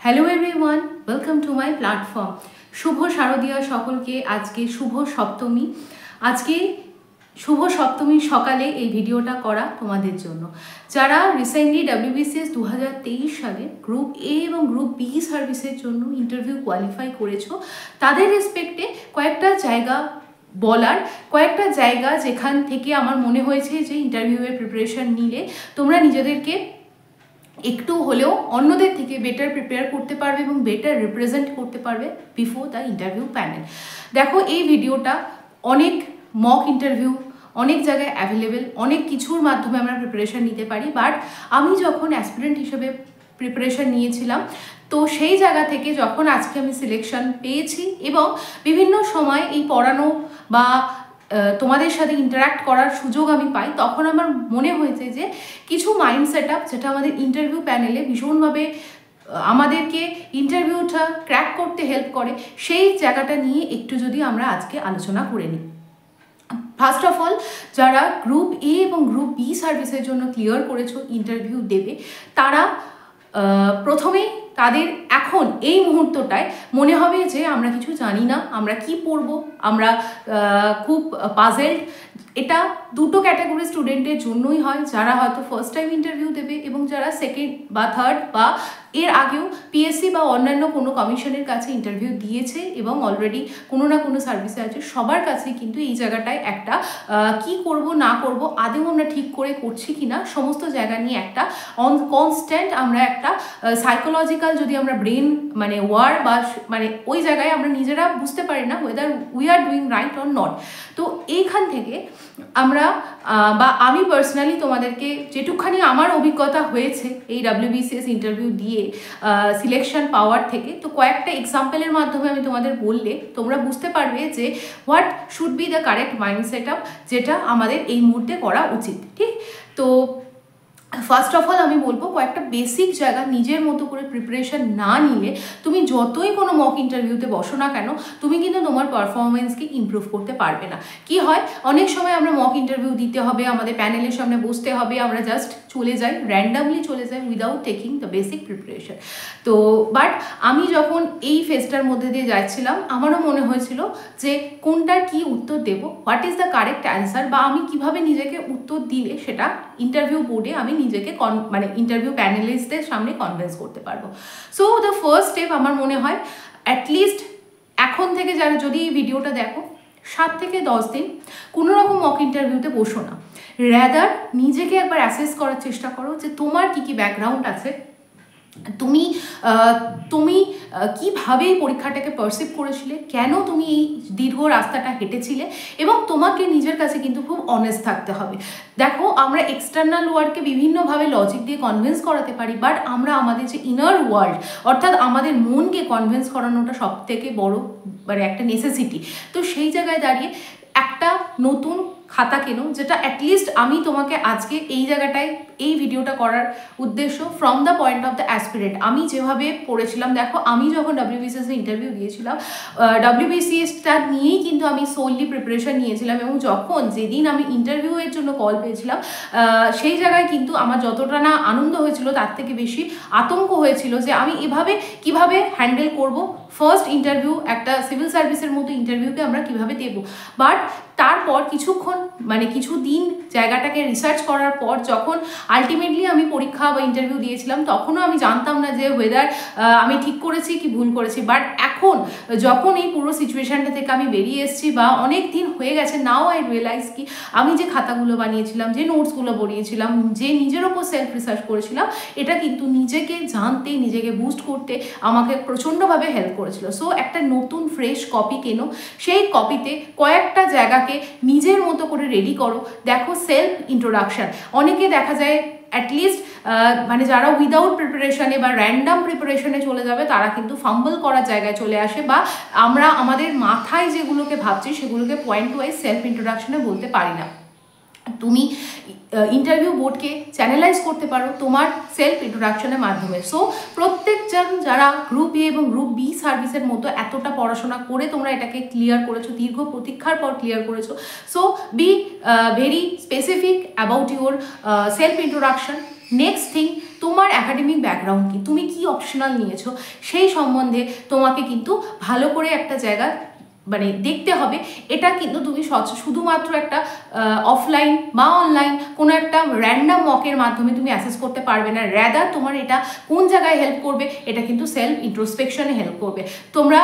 Hello everyone, welcome to my platform. শুভ শারদীয়া সকলকে। আজকে শুভ সপ্তমী। আজকে শুভ সপ্তমীর সকালে এই ভিডিওটা করা তোমাদের জন্য যারা রিসেন্টলি WBCS 2023 সালে গ্রুপ এ এবং গ্রুপ বি সার্ভিসের জন্য ইন্টারভিউ কোয়ালিফাই করেছো, তাদের রেসপেক্টে কয়েকটা জায়গা বলার, কয়েকটা জায়গা যেখান থেকে আমার মনে হয়েছে যে ইন্টারভিউয়ের প্রিপারেশন নিলে তোমরা নিজেদেরকে একটু হলেও অন্যদের থেকে বেটার প্রিপেয়ার করতে পারবে এবং বেটার রিপ্রেজেন্ট করতে পারবে বিফোর দ্য ইন্টারভিউ প্যানেল। দেখো, এই ভিডিওটা অনেক মক ইন্টারভিউ অনেক জায়গায় অ্যাভেলেবেল, অনেক কিছুর মাধ্যমে আমরা প্রিপারেশান নিতে পারি, বাট আমি যখন অ্যাসপিরেন্ট হিসেবে প্রিপারেশান নিয়েছিলাম তো সেই জায়গা থেকে যখন আজকে আমি সিলেকশন পেয়েছি এবং বিভিন্ন সময় এই পড়ানো বা তোমাদের সাথে ইন্টারাক্ট করার সুযোগ আমি পাই, তখন আমার মনে হয়েছে যে কিছু মাইন্ড সেট আপ যেটা আমাদের ইন্টারভিউ প্যানেলে ভীষণভাবে আমাদেরকে ইন্টারভিউটা ক্র্যাক করতে হেল্প করে, সেই জায়গাটা নিয়ে একটু যদি আমরা আজকে আলোচনা করে নিই। ফার্স্ট অফ অল, যারা গ্রুপ এ এবং গ্রুপ বি সার্ভিসের জন্য ক্লিয়ার করেছো, ইন্টারভিউ দেবে, তারা প্রথমেই তাদের এখন এই মুহূর্তটায় মনে হবে যে আমরা কিছু জানি না, আমরা কি পড়বো, আমরা খুব পাজেলড। এটা দুটো ক্যাটাগরি স্টুডেন্টের জন্যই হয়, যারা হয়তো ফার্স্ট টাইম ইন্টারভিউ দেবে এবং যারা সেকেন্ড বা থার্ড বা এর আগেও পিএসসি বা অন্যান্য কোনো কমিশনের কাছে ইন্টারভিউ দিয়েছে এবং অলরেডি কোনো না কোনো সার্ভিসে আছে। সবার কাছেই কিন্তু এই জায়গাটায় একটা কি করব না করব, আদেও আমরা ঠিক করে করছি কি না, সমস্ত জায়গা নিয়ে একটা কনস্ট্যান্ট আমরা একটা সাইকোলজিক্যাল, যদি আমরা ব্রেন মানে ওয়ার বা মানে ওই জায়গায় আমরা নিজেরা বুঝতে পারি না weather we are doing right or not. তো এইখান থেকে আমরা বা আমি পার্সোনালি তোমাদেরকে যেটুকখানি আমার অভিজ্ঞতা হয়েছে এই WBCS ইন্টারভিউ দিয়ে সিলেকশন পাওয়ার থেকে, তো কয়েকটা এক্সাম্পলের মাধ্যমে আমি তোমাদের বললে তোমরা বুঝতে পারবে যে what should be the correct mind set up, যেটা আমাদের এই মুহূর্তে করা উচিত। ঠিক, তো ফার্স্ট অফ অল আমি বলবো কয়েকটা বেসিক জায়গা নিজের মতো করে প্রিপারেশন না নিলে তুমি যতই কোনো মক ইন্টারভিউতে বসো না কেন, তুমি কিন্তু তোমার পারফরমেন্সকে ইমপ্রুভ করতে পারবে না। কি হয়, অনেক সময় আমরা মক ইন্টারভিউ দিতে হবে, আমাদের প্যানেলের সামনে বসতে হবে, আমরা জাস্ট চলে যাই, র্যান্ডামলি চলে যাই without taking the basic preparation. তো বাট আমি যখন এই ফেজটার মধ্যে দিয়ে যাচ্ছিলাম, আমারও মনে হয়েছিল যে কোনটার কি উত্তর দেব, what is the correct answer, বা আমি কিভাবে নিজেকে উত্তর দিলে সেটা ইন্টারভিউ বোর্ডে আমি নিজেকে মানে ইন্টারভিউ প্যানেলিস্টদের সামনে কনভিন্স করতে পারবো। সো দ্য ফার্স্ট স্টেপ আমার মনে হয় অ্যাটলিস্ট এখন থেকে যারা যদি এই ভিডিওটা দেখো 7 থেকে 10 দিন কোনো রকম মক ইন্টারভিউতে বসো না, র্যাদার নিজেকে একবার অ্যাসেস করার চেষ্টা করো যে তোমার কি কি ব্যাকগ্রাউন্ড আছে, তুমি তুমি কীভাবে এই পরীক্ষাটাকে পারসিভ করেছিলে, কেন তুমি এই দীর্ঘ রাস্তাটা হেঁটেছিলে, এবং তোমাকে নিজের কাছে কিন্তু খুব অনেস্ট থাকতে হবে। দেখো, আমরা এক্সটার্নাল ওয়ার্ল্ডকে বিভিন্নভাবে লজিক দিয়ে কনভিন্স করাতে পারি, বাট আমরা আমাদের যে ইনার ওয়ার্ল্ড অর্থাৎ আমাদের মনকে কনভিন্স করানোটা সব থেকে বড় মানে একটা নেসেসিটি। তো সেই জায়গায় দাঁড়িয়ে একটা নতুন খাতা কেনো, যেটা অ্যাটলিস্ট আমি তোমাকে আজকে এই জায়গাটায় এই ভিডিওটা করার উদ্দেশ্য from the point of the aspirant. আমি যেভাবে পড়েছিলাম, দেখো আমি যখন WBCS ইন্টারভিউ দিয়েছিলাম, WBCSটা নিয়েই কিন্তু আমি সোললি প্রিপারেশন নিয়েছিলাম, এবং যখন যেদিন আমি ইন্টারভিউয়ের জন্য কল পেয়েছিলাম সেই জায়গায় কিন্তু আমার যতটা না আনন্দ হয়েছিল তার থেকে বেশি আতঙ্ক হয়েছিল যে আমি এভাবে কিভাবে হ্যান্ডেল করব ফার্স্ট ইন্টারভিউ, একটা সিভিল সার্ভিসের মতো ইন্টারভিউকে আমরা কিভাবে দেব। বাট তারপর কিছুক্ষণ মানে কিছু দিন জায়গাটাকে রিসার্চ করার পর যখন আলটিমেটলি আমি পরীক্ষা বা ইন্টারভিউ দিয়েছিলাম, তখনও আমি জানতাম না যে ওয়েদার আমি ঠিক করেছি কি ভুল করেছি। বাট এখন যখন এই পুরো সিচুয়েশানটা থেকে আমি বেরিয়ে এসেছি বা অনেক দিন হয়ে গেছে, নাও আই রিয়েলাইজ কি আমি যে খাতাগুলো বানিয়েছিলাম, যে নোটসগুলো পড়িয়েছিলাম, যে নিজের ওপর সেলফ রিসার্চ করেছিলাম, এটা কিন্তু নিজেকে জানতে, নিজেকে বুস্ট করতে আমাকে প্রচণ্ডভাবে হেল্প করেছিল। সো একটা নতুন ফ্রেশ কপি কেনো, সেই কপিতে কয়েকটা জায়গাকে নিজের মতো করে রেডি করো। দেখো, সেলফ ইন্ট্রোডাকশান অনেকে দেখা যায় অ্যাটলিস্ট মানে যারা উইদাউট প্রিপারেশনে বা র্যান্ডাম প্রিপারেশনে চলে যাবে, তারা কিন্তু ফাম্বল করার জায়গায় চলে আসে, বা আমরা আমাদের মাথায় যেগুলোকে ভাবছি সেগুলোকে পয়েন্ট ওয়াইজ সেলফ ইন্ট্রোডাকশনে বলতে পারি না। তুমি ইন্টারভিউ বোর্ডকে চ্যানেলাইজ করতে পারো তোমার সেলফ ইন্ট্রোডাকশনের মাধ্যমে। সো প্রত্যেকজন যারা গ্রুপ এ এবং গ্রুপ বি সার্ভিসের মতো এতটা পড়াশোনা করে তোমরা এটাকে ক্লিয়ার করেছো, দীর্ঘ প্রতীক্ষার পর ক্লিয়ার করেছো, so be very specific about your self introduction. Next thing, তোমার একাডেমিক ব্যাকগ্রাউন্ড কি, তুমি কি অপশনাল নিয়েছো, সেই সম্বন্ধে তোমাকে কিন্তু ভালো করে একটা জায়গা মানে দেখতে হবে। এটা কিন্তু তুমি শুধুমাত্র একটা অফলাইন বা অনলাইন কোনো একটা র্যান্ডাম মকের মাধ্যমে তুমি অ্যাসেস করতে পারবে না। র্যাদার তোমার এটা কোন জায়গায় হেল্প করবে, এটা কিন্তু সেলফ ইন্ট্রোস্পেকশনে হেল্প করবে। তোমরা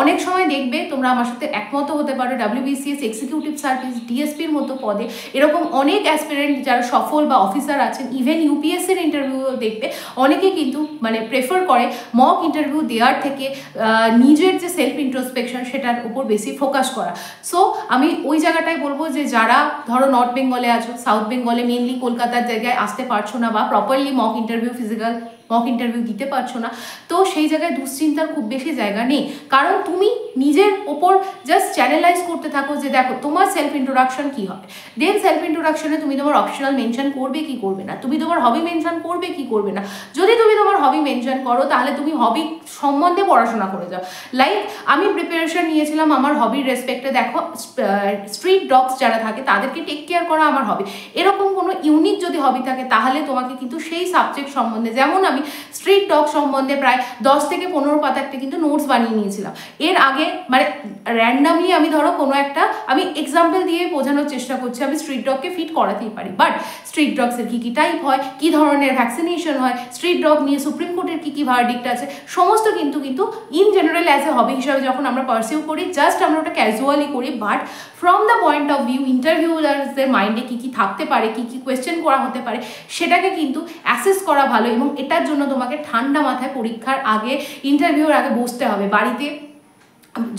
অনেক সময় দেখবে, তোমরা আমার সাথে একমত হতে পারো, WBCS এক্সিকিউটিভ সার্ভিস, ডিএসপির মতো পদে এরকম অনেক অ্যাসপিরেন্ট যারা সফল বা অফিসার আছেন, ইভেন ইউপিএসসির ইন্টারভিউ দেখবে অনেকে কিন্তু মানে প্রেফার করে মক ইন্টারভিউ দেওয়ার থেকে নিজের যে সেলফ ইন্ট্রোস্পেকশন সেটার উপর বেশি ফোকাস করা। সো আমি ওই জায়গাটাই বলবো যে যারা ধরো নর্থ বেঙ্গলে আছো, সাউথ বেঙ্গলে মেনলি কলকাতার জায়গায় আসতে পারছো না বা properly mock interview physical mock interview দিতে পারছো না, তো সেই জায়গায় দুশ্চিন্তার খুব বেশি জায়গা নেই। কারণ তুমি নিজের ওপর জাস্ট চ্যানেলাইজ করতে থাকো যে দেখো তোমার সেলফ ইন্ট্রোডাকশন কী হবে, দেন সেলফ ইন্ট্রোডাকশনে তুমি তোমার অপশনাল মেনশন করবে কি করবে না, তুমি তোমার হবি মেনশন করবে কি করবে না। যদি তুমি তোমার হবি মেনশন করো তাহলে তুমি হবি সম্বন্ধে পড়াশোনা করে যাও। লাইক আমি প্রিপারেশন নিয়েছিলাম আমার হবির রেসপেক্টে, দেখো স্ট্রিট ডগস যারা থাকে তাদেরকে টেক কেয়ার করা আমার হবি। এরকম কোনো ইউনিক যদি হবি থাকে তাহলে তোমাকে কিন্তু সেই সাবজেক্ট সম্বন্ধে, যেমন আমি স্ট্রিট ডগ সম্বন্ধে প্রায় 10 থেকে 15 পাতাতে কিন্তু নোটস বানিয়ে নিয়েছিলাম। এর আগে মানে র্যান্ডামলি আমি ধরো কোনো একটা, আমি এক্সাম্পল দিয়ে বোঝানোর চেষ্টা করছি, আমি স্ট্রিট ডগকে ফিট করাতেই পারি, বাট স্ট্রিট ডগসের কী কী টাইপ হয়, কী ধরনের ভ্যাকসিনেশন হয়, স্ট্রিট ডগ নিয়ে সুপ্রিম কোর্টের কী কী ভার্ডিক্ট আছে, সমস্ত কিন্তু ইন জেনারেল অ্যাজ এ হবি হিসাবে যখন আমরা পারসিউ করি, জাস্ট আমরা ওটা ক্যাজুয়ালি করি, but from the point of view ইন্টারভিউয়ারদের মাইন্ডে কী কী থাকতে পারে, কী কী কোয়েশ্চেন করা হতে পারে, সেটাকে কিন্তু অ্যাসেস করা ভালো। এবং এটার জন্য তোমাকে ঠান্ডা মাথায় পরীক্ষার আগে, ইন্টারভিউর আগে বসতে হবে। বাড়িতে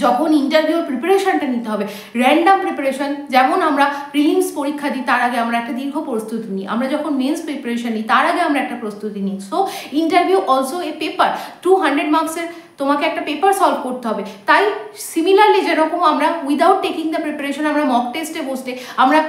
যখন ইন্টারভিউর প্রিপারেশনটা নিতে হবে, র্যান্ডাম প্রিপারেশন, যেমন আমরা প্রিলিমস পরীক্ষা দিই তার আগে আমরা একটা দীর্ঘ প্রস্তুতি নিই, আমরা যখন মেন্স প্রিপারেশন নিই তার আগে আমরা একটা প্রস্তুতি নিই। So interview also a paper, 200 মার্কসের তোমাকে একটা পেপার সলভ করতে হবে। তাই সিমিলারলি যেরকম আমরা উইদাউট টেকিং দ্য প্রিপারেশন আমরা মক টেস্টে বসতে আমরা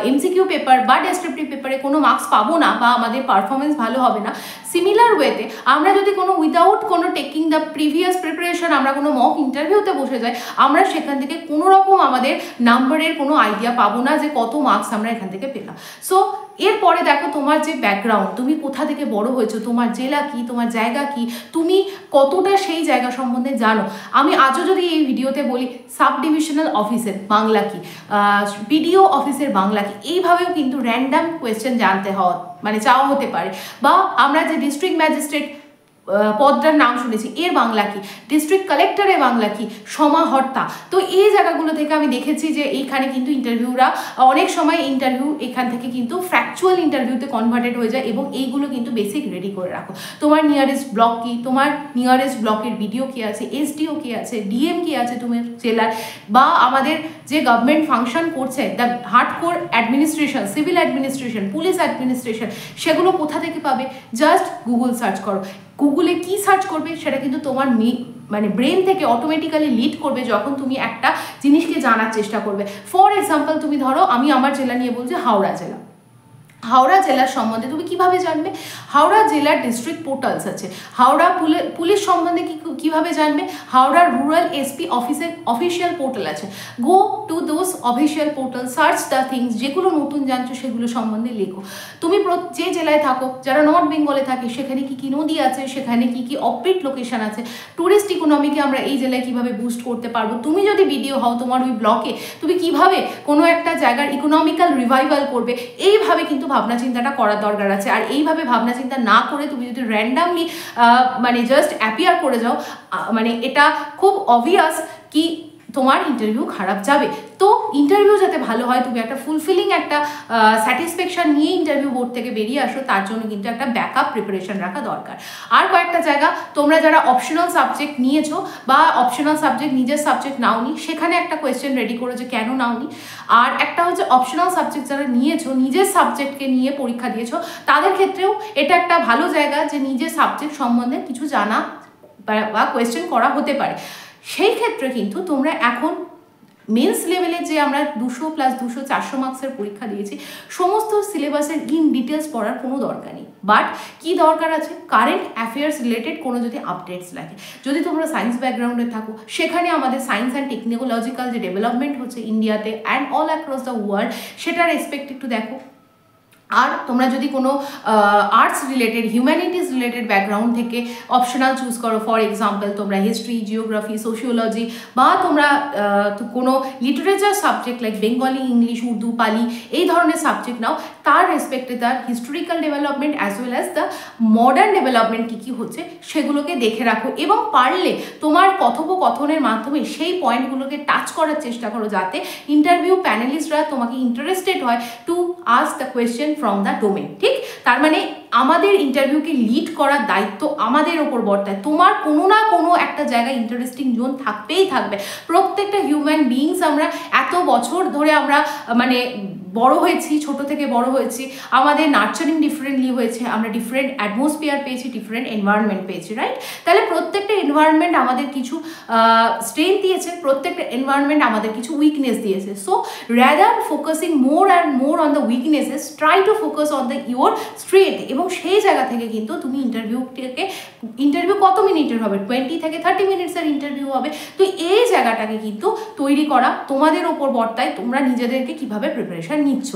এমসিকিউ পেপার বা ডেসক্রিপটিভ পেপারে কোনো মার্কস পাবো না বা আমাদের পারফরমেন্স ভালো হবে না, সিমিলার ওয়েতে আমরা যদি কোনো উইদাউট কোনো টেকিং দ্য প্রিভিয়াস প্রিপারেশন আমরা কোনো মক ইন্টারভিউতে বসে যাই, আমরা সেখান থেকে কোনো রকম আমাদের নাম্বারের কোনো আইডিয়া পাবো না যে কত মার্কস আমরা এখান থেকে পেলাম। সো এরপরে দেখো তোমার যে ব্যাকগ্রাউন্ড, তুমি কোথা থেকে বড় হয়েছো, তোমার জেলা কি, তোমার জায়গা কি, তুমি কতটা সেই জায়গা সম্বন্ধে জানো। আমি আজও যদি এই ভিডিওতে বলি সাব ডিভিশনাল অফিসের বাংলা কি, বিডিও অফিসের বাংলা কি, এইভাবেও কিন্তু র্যান্ডাম কোয়েশ্চেন জানতে হওয়া মানে চাওয়া হতে পারে। বা আমরা যে ডিস্ট্রিক্ট ম্যাজিস্ট্রেট পদটার নাম শুনেছি, এর বাংলা কি, ডিস্ট্রিক্ট কালেক্টরের বাংলা কি, সমাহর্তা। তো এই জায়গাগুলো থেকে আমি দেখেছি যে এইখানে কিন্তু ইন্টারভিউরা অনেক সময় ইন্টারভিউ এখান থেকে কিন্তু ফ্যাকচুয়াল ইন্টারভিউতে কনভার্টেড হয়ে যায়, এবং এইগুলো কিন্তু বেসিক রেডি করে রাখো। তোমার নিয়ারেস্ট ব্লক কি, তোমার নিয়ারেস্ট ব্লকের বিডিও কি আছে, এসডিও কি আছে, ডিএম কি আছে তোমার জেলার, বা আমাদের যে গভর্নমেন্ট ফাংশন করছে the hardcore administration, civil administration, police administration, সেগুলো কোথা থেকে পাবে, জাস্ট গুগল সার্চ করো। গুগলে কি সার্চ করবে সেটা কিন্তু তোমার মানে ব্রেন থেকে অটোমেটিক্যালি লিড করবে যখন তুমি একটা জিনিসকে জানার চেষ্টা করবে। ফর এক্সাম্পল তুমি ধরো, আমি আমার জেলা নিয়ে বলছি, হাওড়া জেলা। হাওড়া জেলার সম্বন্ধে তুমি কিভাবে জানবে? হাওড়া জেলার ডিস্ট্রিক্ট পোর্টালস আছে। হাওড়া পুলিশ সম্বন্ধে কিভাবে জানবে? হাওড়া রুরাল এসপি অফিসের অফিসিয়াল পোর্টাল আছে। Go to those official portal, search the things, যেগুলো নতুন জানছো সেগুলো সম্বন্ধে লেখো। তুমি যে জেলায় থাকো, যারা নর্থ বেঙ্গলে থাকে, সেখানে কি কি নদী আছে, সেখানে কি কি অফবিট লোকেশন আছে, ট্যুরিস্ট ইকোনমিকে আমরা এই জেলায় কিভাবে বুস্ট করতে পারবো। তুমি যদি ভিডিও হও তোমার ওই ব্লকে, তুমি কিভাবে কোনো একটা জায়গার ইকোনমিক্যাল রিভাইভাল করবে, এইভাবে কিন্তু ভাবনা চিন্তাটা করার দরকার আছে। আর এইভাবে ভাবনা চিন্তা না করে তুমি যদি র্যান্ডামলি মানে জাস্ট অ্যাপিয়ার করে যাও, মানে এটা খুব অবভিয়াস কি তোমার ইন্টারভিউ খারাপ যাবে। তো ইন্টারভিউ যাতে ভালো হয়, তুমি একটা ফুলফিলিং একটা স্যাটিসফ্যাকশন নিয়ে ইন্টারভিউ বোর্ড থেকে বেরিয়ে আসো, তার জন্য কিন্তু একটা ব্যাকআপ প্রিপারেশন রাখা দরকার। আর কয়েকটা জায়গা, তোমরা যারা অপশনাল সাবজেক্ট নিয়েছো বা অপশনাল সাবজেক্ট নিজের সাবজেক্ট নাওনি, সেখানে একটা কোয়েশ্চেন রেডি করো যে কেন নাওনি। আর একটা হচ্ছে অপশনাল সাবজেক্ট যারা নিয়েছো, নিজের সাবজেক্টকে নিয়ে পরীক্ষা দিয়েছো, তাদের ক্ষেত্রেও এটা একটা ভালো জায়গা যে নিজের সাবজেক্ট সম্বন্ধে কিছু জানা বা কোয়েশ্চেন করা হতে পারে। সেই ক্ষেত্রে কিন্তু তোমরা এখন মেন্স লেভেলে যে আমরা 200 + 200 400 মার্কসের পরীক্ষা দিয়েছি, সমস্ত সিলেবাসের ইন ডিটেলস পড়ার কোনো দরকার নেই। বাট কি দরকার আছে, কারেন্ট অ্যাফেয়ার্স রিলেটেড কোনো যদি আপডেটস লাগে, যদি তোমরা সায়েন্স ব্যাকগ্রাউন্ডে থাকো, সেখানে আমাদের সায়েন্স অ্যান্ড টেকনোলজিক্যাল যে ডেভেলপমেন্ট হচ্ছে ইন্ডিয়াতে and all across the world, সেটার রেসপেক্ট একটু দেখো। আর তোমরা যদি কোনো arts related humanities related background থেকে অপশনাল চুজ করো, ফর এক্সাম্পল তোমরা হিস্ট্রি, জিওগ্রাফি, সোশিওলজি, বা তোমরা কোনো literature subject like Bengali, English, Urdu, Pali এই ধরনের সাবজেক্ট নাও, তার রেসপেক্টে তার historical development as well as the modern development কী কী হচ্ছে সেগুলোকে দেখে রাখো, এবং পারলে তোমার কথোপকথনের মাধ্যমে সেই পয়েন্টগুলোকে টাচ করার চেষ্টা করো যাতে ইন্টারভিউ প্যানেলিস্টরা তোমাকে ইন্টারেস্টেড হয় to ask the question from the domain. ঠিক, তার মানে আমাদের ইন্টারভিউকে লিড করার দায়িত্ব আমাদের ওপর বর্তায়। তোমার কোনো না কোনো একটা জায়গায় ইন্টারেস্টিং জোন থাকবেই থাকবে। প্রত্যেকটা হিউম্যান বিইংস আমরা এত বছর ধরে আমরা মানে বড় হয়েছি, ছোট থেকে বড় হয়েছি, আমাদের নার্চারিং ডিফারেন্টলি হয়েছে, আমরা ডিফারেন্ট অ্যাটমসফিয়ার পেয়েছি, ডিফারেন্ট এনভায়রনমেন্ট পেয়েছি, রাইট? তাহলে প্রত্যেকটা এনভায়রনমেন্ট আমাদের কিছু স্ট্রেংথ দিয়েছে, প্রত্যেকটা এনভায়রনমেন্ট আমাদের কিছু উইকনেস দিয়েছে। So rather focusing more and more on the weaknesses, try to focus on the your strength. এবং সেই জায়গা থেকে কিন্তু তুমি ইন্টারভিউ কত মিনিটের হবে, 20 থেকে 30 মিনিটসের ইন্টারভিউ হবে। তো এই জায়গাটাকে কিন্তু তৈরি করা তোমাদের ওপর বর্তায়, তোমরা নিজেদেরকে কিভাবে প্রিপারেশন নিচ্ছ।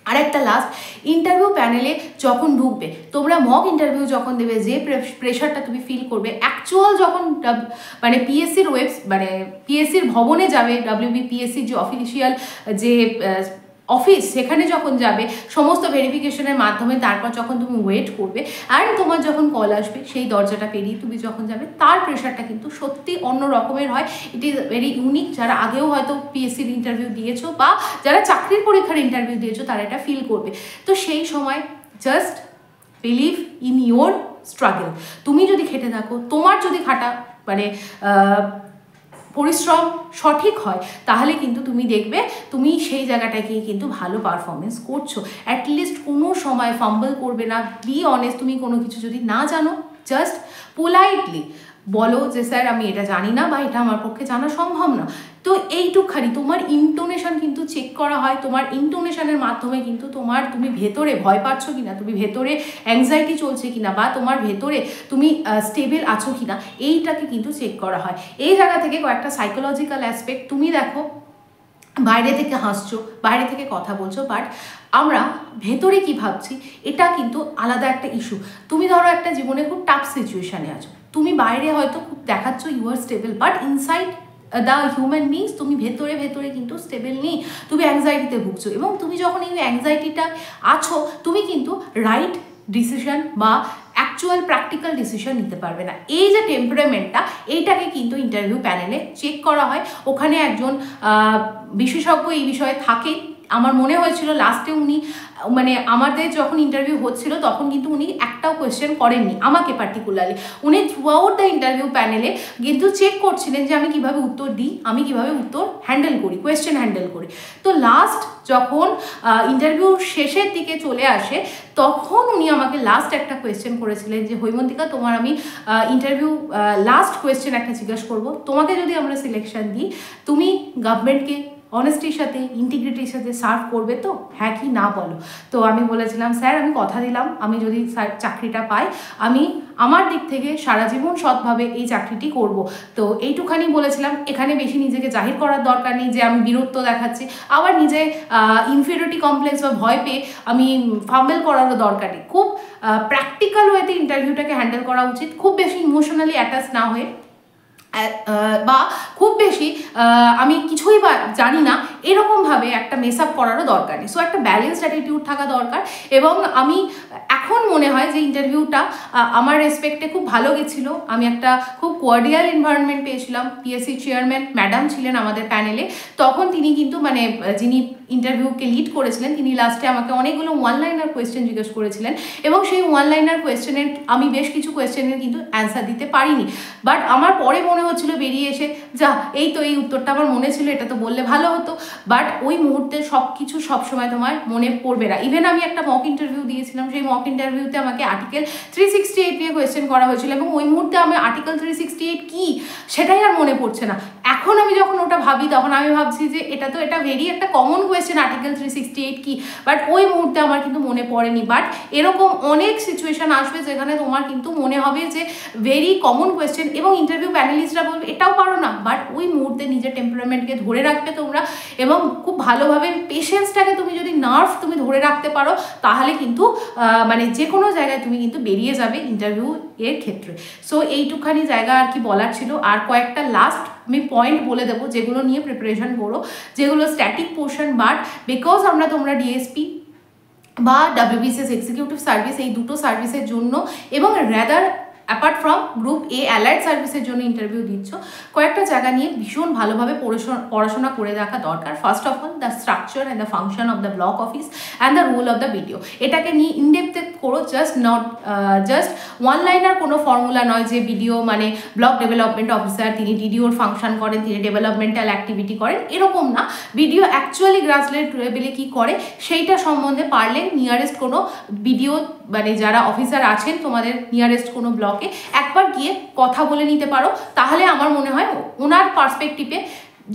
আর একটা লাস্ট, ইন্টারভিউ প্যানেলে যখন ঢুকবে, তোমরা মক ইন্টারভিউ যখন দেবে, যে প্রেশারটা তুমি ফিল করবে, অ্যাকচুয়াল যখন মানে পিএসসির পিএসসির ভবনে যাবে, WBPSC যে অফিসিয়াল যে অফিস, সেখানে যখন যাবে সমস্ত ভেরিফিকেশনের মাধ্যমে, তারপর যখন তুমি ওয়েট করবে আর তোমার যখন কল আসবে, সেই দরজাটা পেরিয়ে তুমি যখন যাবে, তার প্রেশারটা কিন্তু সত্যি অন্য রকমের হয়। It is very unique. যারা আগেও হয়তো পিএসসির ইন্টারভিউ দিয়েছো বা যারা চাকরির পরীক্ষার ইন্টারভিউ দিয়েছো, তারা এটা ফিল করবে। তো সেই সময় just believe in your struggle. তুমি যদি খেটে থাকো, তোমার যদি মানে পরিশ্রম সঠিক হয়, তাহলে কিন্তু তুমি দেখবে তুমি সেই জায়গাটায় গিয়ে কিন্তু ভালো পারফরমেন্স করছো। অ্যাটলিস্ট কোনো সময় ফাম্বল করবে না। বি অনেস্ট, তুমি কোনো কিছু যদি না জানো, জাস্ট পোলাইটলি বলো যে স্যার আমি এটা জানি না, বা এটা আমার পক্ষে জানা সম্ভব না। তো এইটুকখানি তোমার ইন্টোনেশন কিন্তু চেক করা হয়। তোমার ইন্টোনেশনের মাধ্যমে কিন্তু তুমি ভেতরে ভয় পাচ্ছ কিনা, তুমি ভেতরে অ্যাংজাইটি চলছে কিনা, বা তোমার ভেতরে তুমি স্টেবল আছো কিনা, এইটাকে কিন্তু চেক করা হয়। এই জায়গা থেকে কয়েকটা সাইকোলজিক্যাল অ্যাসপেক্ট, তুমি দেখো বাইরে থেকে হাসছো, বাইরে থেকে কথা বলছো, বাট আমরা ভেতরে কি ভাবছি এটা কিন্তু আলাদা একটা ইস্যু। তুমি ধরো একটা জীবনে খুব টাফ সিচুয়েশানে আছো, তুমি বাইরে হয়তো খুব দেখাচ্ছ you are stable, but inside the human beings তুমি ভেতরে ভেতরে কিন্তু স্টেবল নেই, তুমি অ্যাংজাইটিতে ভুগছো। এবং তুমি যখন এই অ্যাংজাইটিটা আছো, তুমি কিন্তু রাইট ডিসিশন বা অ্যাকচুয়াল প্র্যাকটিক্যাল ডিসিশন নিতে পারবে না। এই যে টেম্পারামেন্টটা, এইটাকে কিন্তু ইন্টারভিউ প্যানেলে চেক করা হয়। ওখানে একজন বিশেষজ্ঞ এই বিষয়ে থাকে। আমার মনে হয়েছিল লাস্টে উনি মানে আমাদের যখন ইন্টারভিউ হচ্ছিল, তখন কিন্তু উনি একটাও কোয়েশ্চেন করেননি আমাকে পার্টিকুলারলি। উনি থ্রু আউট দ্য ইন্টারভিউ প্যানেলে কিন্তু চেক করছিলেন যে আমি কিভাবে উত্তর দিই, আমি কিভাবে উত্তর হ্যান্ডেল করি, কোয়েশ্চেন হ্যান্ডেল করি। তো লাস্ট যখন ইন্টারভিউ শেষের দিকে চলে আসে, তখন উনি আমাকে লাস্ট একটা কোয়েশ্চেন করেছিলেন যে হৈমন্তিকা, তোমার আমি ইন্টারভিউ লাস্ট কোয়েশ্চেন একটা জিজ্ঞাসা করবো, তোমাকে যদি আমরা সিলেকশন দিই, তুমি গভর্নমেন্টকে অনেস্টির সাথে, ইন্টিগ্রিটির সাথে সার্ভ করবে তো, হ্যাঁ কি না বলো। তো আমি বলেছিলাম স্যার আমি কথা দিলাম, আমি যদি চাকরিটা পাই, আমি আমার দিক থেকে সারা জীবন সৎভাবে এই চাকরিটি করব। তো এইটুখানি বলেছিলাম। এখানে বেশি নিজেকে জাহির করার দরকার নেই যে আমি বীরত্ব দেখাচ্ছি, আবার নিজে ইনফিরিয়রিটি কমপ্লেক্স বা ভয় পেয়ে আমি ফাম্বেল করারও দরকার নেই। খুব প্র্যাকটিক্যাল ওয়েতে ইন্টারভিউটাকে হ্যান্ডেল করা উচিত, খুব বেশি ইমোশনালি অ্যাটাচ না হয়ে, বা খুব বেশি আমি কিছুই বা জানি না এরকমভাবে একটা মেস আপ করারও দরকার নেই। সো একটা ব্যালেন্সড অ্যাটিটিউড থাকা দরকার। এবং আমি এখন মনে হয় যে ইন্টারভিউটা আমার রেসপেক্টে খুব ভালো গেছিলো। আমি একটা খুব কোয়ার্ডিয়াল এনভায়রনমেন্ট পেয়েছিলাম। পিএসসি চেয়ারম্যান ম্যাডাম ছিলেন আমাদের প্যানেলে, তখন তিনি কিন্তু মানে যিনি ইন্টারভিউকে লিড করেছিলেন, তিনি লাস্টে আমাকে অনেকগুলো ওয়ান লাইনার কোয়েশ্চেন জিজ্ঞেস করেছিলেন, এবং সেই ওয়ান লাইনার কোয়েশ্চেনের আমি বেশ কিছু কোয়েশ্চেনের কিন্তু অ্যান্সার দিতে পারিনি। বাট আমার পরে মনে হচ্ছিল বেরিয়ে এসে, যা এই তো এই উত্তরটা আমার মনে ছিল, এটা তো বললে ভালো হতো। বাট ওই মুহূর্তে সব কিছু সবসময় তোমার মনে পড়বে না। ইভেন আমি একটা মক ইন্টারভিউ দিয়েছিলাম, সেই মক ইন্টারভিউতে আমাকে আর্টিকেল 368 নিয়ে কোয়েশ্চেন করা হয়েছিল, এবং ওই মুহূর্তে আমি আর্টিকেল 368 কি সেটাই আর মনে পড়ছে না। এখন আমি যখন ওটা ভাবি, তখন আমি ভাবছি যে এটা ভেরি একটা কমন কোয়েশ্চেন, আর্টিকেল 368 কি, বাট ওই মুহূর্তে আমার কিন্তু মনে পড়েনি। বাট এরকম অনেক সিচুয়েশন আসবে যেখানে তোমার কিন্তু মনে হবে যে ভেরি কমন কোয়েশ্চেন, এবং ইন্টারভিউ প্যানেলিস্টরা বলবে এটাও পারো না, বাট ওই মুহূর্তে নিজের টেম্পারামেন্টকে ধরে রাখবে তোমরা, এবং খুব ভালোভাবে পেশেন্সটাকে তুমি যদি নার্ভ তুমি ধরে রাখতে পারো, তাহলে কিন্তু মানে যে কোনো জায়গায় তুমি কিন্তু বেরিয়ে যাবে ইন্টারভিউ এর ক্ষেত্রে। সো এইটুখানি জায়গা আর কি বলার ছিল। আর কয়েকটা লাস্ট আমি পয়েন্ট বলে দেবো যেগুলো নিয়ে প্রিপারেশন করো, যেগুলো স্ট্যাটিক পোর্শন, বাট বিকজ তোমরা ডিএসপি বা WBCS এক্সিকিউটিভ সার্ভিস এই দুটো সার্ভিসের জন্য এবং rather apart from group A allied সার্ভিসের জন্য ইন্টারভিউ দিচ্ছ, কয়েকটা জায়গা নিয়ে ভীষণ ভালোভাবে পড়াশোনা করে রাখা দরকার। First of all the structure and the function of the block office and the role of the BDO. এটাকে নিয়ে ইনডেপথে করো, জাস্ট ওয়ান লাইনার কোনো ফর্মুলা নয় যে বিডিও মানে ব্লক ডেভেলপমেন্ট অফিসার, তিনি ডিডিওর ফাংশন করেন, তিনি ডেভেলপমেন্টাল অ্যাক্টিভিটি করেন, এরকম না। বিডিও অ্যাকচুয়ালি গ্রাসলেট লেভেলে কী করে সেইটা সম্বন্ধে পারলে নিয়ারেস্ট কোনো বিডিও মানে যারা অফিসার আছেন তোমাদের নিয়ারেস্ট কোনো ব্লকে একবার গিয়ে কথা বলে নিতে পারো, তাহলে আমার মনে হয় ওনার পার্সপেক্টিভে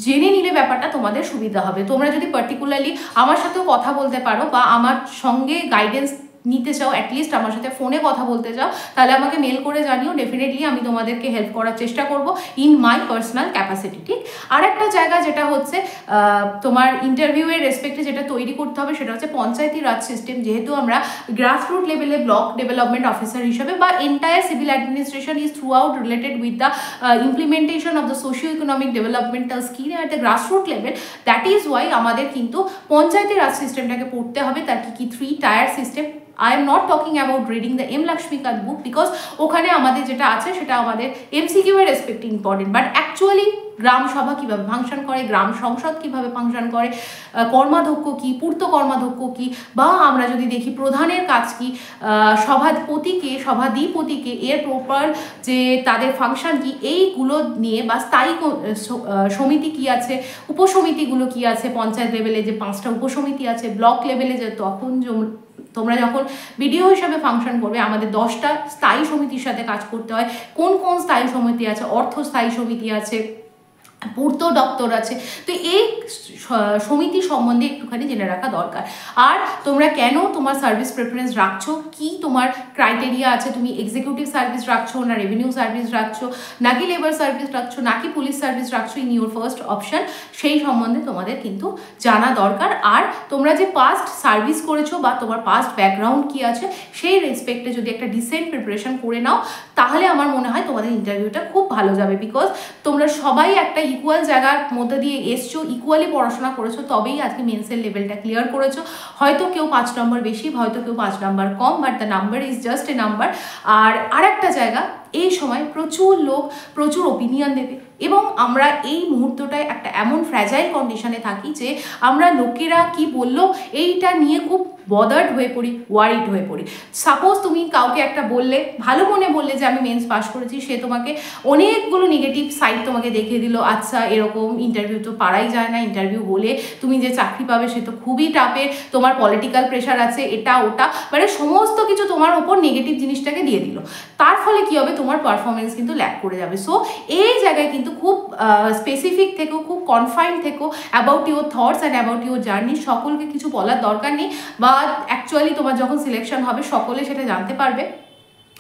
জেনে নিলে ব্যাপারটা তোমাদের সুবিধা হবে। তোমরা যদি পার্টিকুলারলি আমার সাথেও কথা বলতে পারো বা আমার সঙ্গে গাইডেন্স নিতে চাও, অ্যাটলিস্ট আমার সাথে ফোনে কথা বলতে চাও, তাহলে আমাকে মেল করে জানিও, ডেফিনেটলি আমি তোমাদেরকে হেল্প করার চেষ্টা করব ইন মাই পার্সোনাল ক্যাপাসিটি। ঠিক, আর একটা জায়গা যেটা হচ্ছে তোমার ইন্টারভিউয়ের রেসপেক্টে যেটা তৈরি করতে হবে সেটা হচ্ছে পঞ্চায়েতি রাজ সিস্টেম। যেহেতু আমরা গ্রাসরুট লেভেলে ব্লক ডেভেলপমেন্ট অফিসার হিসেবে বা entire civil administration is through out related with the implementation of the socio economic developmental scheme at the grassroot level. That is Y আমাদের কিন্তু পঞ্চায়েতি রাজ সিস্টেমটাকে পড়তে হবে, তার কি 3 tyre system. I am not talking about reading the M. Lakshmikant book because ওখানে আমাদের যেটা আছে সেটা আমাদের MCQ এর রেসপেক্টে ইম্পর্টেন্ট, বাট অ্যাকচুয়ালি গ্রাম সভা কীভাবে ফাংশন করে, গ্রাম সংসদ কীভাবে ফাংশন করে, কর্মাধ্যক্ষ কী, পূর্ত কর্মাধ্যক্ষ কী, বা আমরা যদি দেখি প্রধানের কাজ কী, সভাপতিকে সভাধিপতিকে এর প্রপার যে তাদের ফাংশন কী, এইগুলো নিয়ে বা স্থায়ী সমিতি কী আছে, উপসমিতিগুলো কী আছে, পঞ্চায়েত লেভেলে যে 5টা উপসমিতি আছে, ব্লক লেভেলে যে তখন তোমরা যখন বিডিও হিসাবে ফাংশন করবে আমাদের 10টা স্থায়ী সমিতির সাথে কাজ করতে হয়। কোন কোন স্থায়ী সমিতি আছে, অর্থ স্থায়ী সমিতি আছে, পূর্ত দপ্তর আছে, তো এই সমিতি সম্বন্ধে একটুখানি জেনে রাখা দরকার। আর তোমরা কেন তোমার সার্ভিস প্রেফারেন্স রাখছো, কি তোমার ক্রাইটেরিয়া আছে, তুমি এক্সিকিউটিভ সার্ভিস রাখছো না রেভিনিউ সার্ভিস রাখছো, নাকি লেবার সার্ভিস রাখছো, নাকি পুলিশ সার্ভিস রাখছো ইন ইউর ফার্স্ট অপশন, সেই সম্বন্ধে তোমাদের কিন্তু জানা দরকার। আর তোমরা যে পাস্ট সার্ভিস করেছো বা তোমার পাস্ট ব্যাকগ্রাউন্ড কি আছে সেই রেসপেক্টে যদি একটা ডিসেন্ট প্রিপারেশন করে নাও, তাহলে আমার মনে হয় তোমাদের ইন্টারভিউটা খুব ভালো যাবে। বিকজ তোমরা সবাই একটা ইকুয়াল জায়গার মধ্যে দিয়ে এসছো, ইকুয়ালি পড়াশোনা করেছো, তবেই আজকে মেন্সের লেভেলটা ক্লিয়ার করেছো। হয়তো কেউ 5 নম্বর বেশি, হয়তো কেউ 5 নম্বর কম, but the number is just a number. আর একটা জায়গা, এই সময় প্রচুর লোক প্রচুর ওপিনিয়ন দেবে এবং আমরা এই মুহূর্তটায় একটা এমন ফ্র্যাজাইল কন্ডিশনে থাকি যে আমরা লোকেরা কি বললো এইটা নিয়ে খুব বদার্ড হয়ে পড়ি, ওয়ারিড হয়ে পড়ি। সাপোজ তুমি কাউকে একটা বললে, ভালো মনে বললে যে আমি মেন্স পাস করেছি, সে তোমাকে অনেকগুলো নেগেটিভ সাইড তোমাকে দেখিয়ে দিল, আচ্ছা এরকম ইন্টারভিউ তো পারাই যায় না, ইন্টারভিউ হলে তুমি যে চাকরি পাবে সে তো খুবই টাফে, তোমার পলিটিক্যাল প্রেশার আছে, এটা ওটা, মানে সমস্ত কিছু তোমার ওপর নেগেটিভ জিনিসটাকে দিয়ে দিল। তার ফলে কী হবে, তোমার পারফরমেন্স কিন্তু ল্যাক করে যাবে। সো এই জায়গায় কিন্তু খুব স্পেসিফিক থেকো, খুব কনফাইন্ড থেকো about your thoughts and about your journey. সকলকে কিছু বলার দরকার নেই, বা অ্যাকচুয়ালি তোমার যখন সিলেকশন হবে সকলে সেটা জানতে পারবে।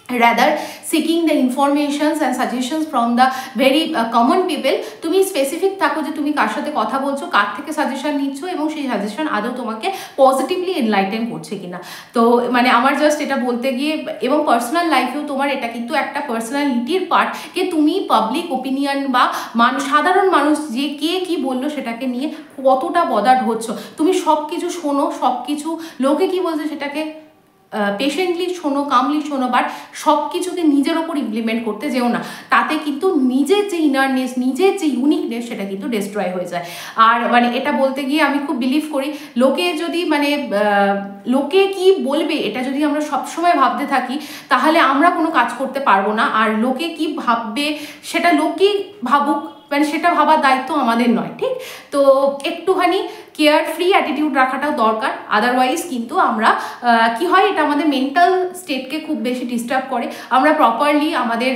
rather seeking the informations and suggestions from the very common people, তুমি স্পেসিফিক থাকো যে তুমি কার সাথে কথা বলছো, কার থেকে সাজেশন নিচ্ছ এবং সেই সাজেশন আদৌ তোমাকে পজিটিভলি এনলাইটেন করছে কিনা। তো মানে আমার জাস্ট এটা বলতে গিয়ে, এবং পার্সোনাল লাইফেও তোমার এটা কিন্তু একটা পার্সোনালিটির পার্ট, যে তুমি পাবলিক ওপিনিয়ন বা সাধারণ মানুষ যে কে কি বললো সেটাকে নিয়ে কতটা বদার্ড হচ্ছ। তুমি সব কিছু শোনো, সব কিছু লোকে কি বলছে সেটাকে পেশেন্টলি শোনো, কামলি শোনো, বাট সব কিছুকে নিজের ওপর ইমপ্লিমেন্ট করতে যেও না, তাতে কিন্তু নিজের যে ইনারনেস, নিজের যে ইউনিকনেস সেটা কিন্তু ডিস্ট্রয় হয়ে যায়। আর মানে এটা বলতে গিয়ে আমি খুব বিলিভ করি, লোকে যদি মানে লোকে কি বলবে এটা যদি আমরা সবসময় ভাবতে থাকি তাহলে আমরা কোনো কাজ করতে পারবো না। আর লোকে কি ভাববে সেটা লোকেই ভাবুক, মানে সেটা ভাবার দায়িত্ব আমাদের নয়। ঠিক, তো একটুখানি কেয়ারফ্রি অ্যাটিটিউড রাখাটাও দরকার। আদারওয়াইজ কিন্তু আমরা কি হয়, এটা আমাদের মেন্টাল স্টেটকে খুব বেশি ডিস্টার্ব করে। আমরা প্রপারলি আমাদের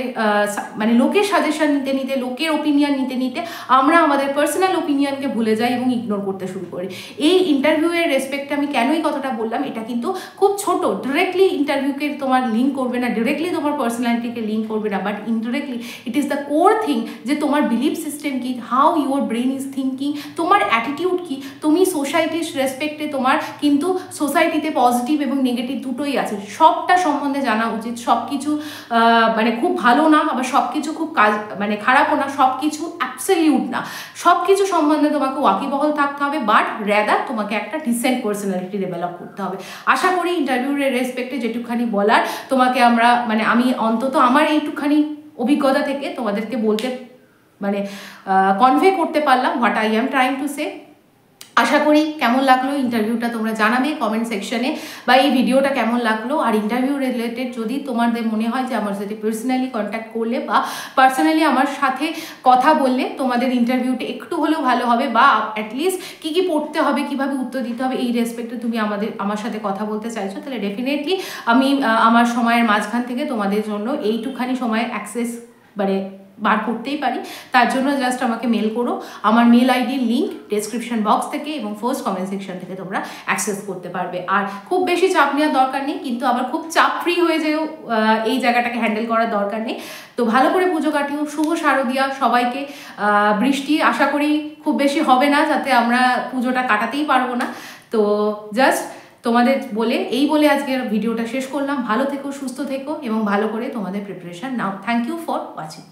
মানে লোকের সাজেশন নিতে নিতে, লোকের ওপিনিয়ন নিতে নিতে আমরা আমাদের পার্সোনাল ওপিনিয়নকে ভুলে যাই এবং ইগনোর করতে শুরু করি। এই ইন্টারভিউয়ের রেসপেক্টে আমি কেন এই কথাটা বললাম, এটা কিন্তু খুব ছোট, ডিরেক্টলি ইন্টারভিউকে তোমার লিঙ্ক করবে না, ডিরেক্টলি তোমার পার্সোনালিটিকে লিঙ্ক করবে না, but indirectly it is the core thing যে তোমার বিলিফ সিস্টেম কি, how your brain is thinking, তোমার অ্যাটিটিউড কি, তুমি সোসাইটির রেসপেক্টে তোমার কিন্তু সোসাইটিতে পজিটিভ এবং নেগেটিভ দুটোই আছে, সবটা সম্বন্ধে জানা উচিত। সব কিছু মানে খুব ভালো না, আবার সব কিছু খুব মানে খারাপও না, সব কিছু অ্যাবসলিউট না, সব কিছু সম্বন্ধে তোমাকে ওয়াকিবহল থাকতে হবে, বাট রেদার তোমাকে একটা ডিসেন্ট পার্সোনালিটি ডেভেলপ করতে হবে। আশা করি ইন্টারভিউর রেসপেক্টে যেটুকখানি বলার তোমাকে আমরা মানে আমি অন্তত আমার এইটুখানি অভিজ্ঞতা থেকে তোমাদেরকে বলতে মানে কনভে করতে পারলাম what I am trying to say. আশা করি কেমন লাগলো ইন্টারভিউটা তোমরা জানাবে কমেন্ট সেকশনে, বা এই ভিডিওটা কেমন লাগলো। আর ইন্টারভিউ রিলেটেড যদি তোমাদের মনে হয় যে আমার সাথে পার্সোনালি কন্ট্যাক্ট করলে বা পার্সোনালি আমার সাথে কথা বললে তোমাদের ইন্টারভিউটা একটু হলেও ভালো হবে, বা অ্যাটলিস্ট কী কী পড়তে হবে, কীভাবে উত্তর দিতে হবে, এই রেসপেক্টে তুমি আমার সাথে কথা বলতে চাইছো, তাহলে ডেফিনেটলি আমি আমার সময়ের মাঝখান থেকে তোমাদের জন্য এইটুখানি সময় অ্যাক্সেস মানে বার করতেই পারি। তার জন্য জাস্ট আমাকে মেল করো, আমার মেল আইডির লিঙ্ক ডেসক্রিপশন বক্স থেকে এবং ফার্স্ট কমেন্ট সেকশন থেকে তোমরা অ্যাক্সেস করতে পারবে। আর খুব বেশি চাপ নেওয়ার দরকার নেই, কিন্তু আবার খুব চাপ ফ্রি হয়ে যেও এই জায়গাটাকে হ্যান্ডেল করার দরকার নেই। তো ভালো করে পুজো কাটিও, শুভ শারদীয়া সবাইকে। বৃষ্টি আশা করি খুব বেশি হবে না, যাতে আমরা পুজোটা কাটাতেই পারবো না। তো জাস্ট তোমাদের বলে আজকের ভিডিওটা শেষ করলাম। ভালো থেকো, সুস্থ থেকো এবং ভালো করে তোমাদের প্রিপারেশন নাও। Thank you for watching.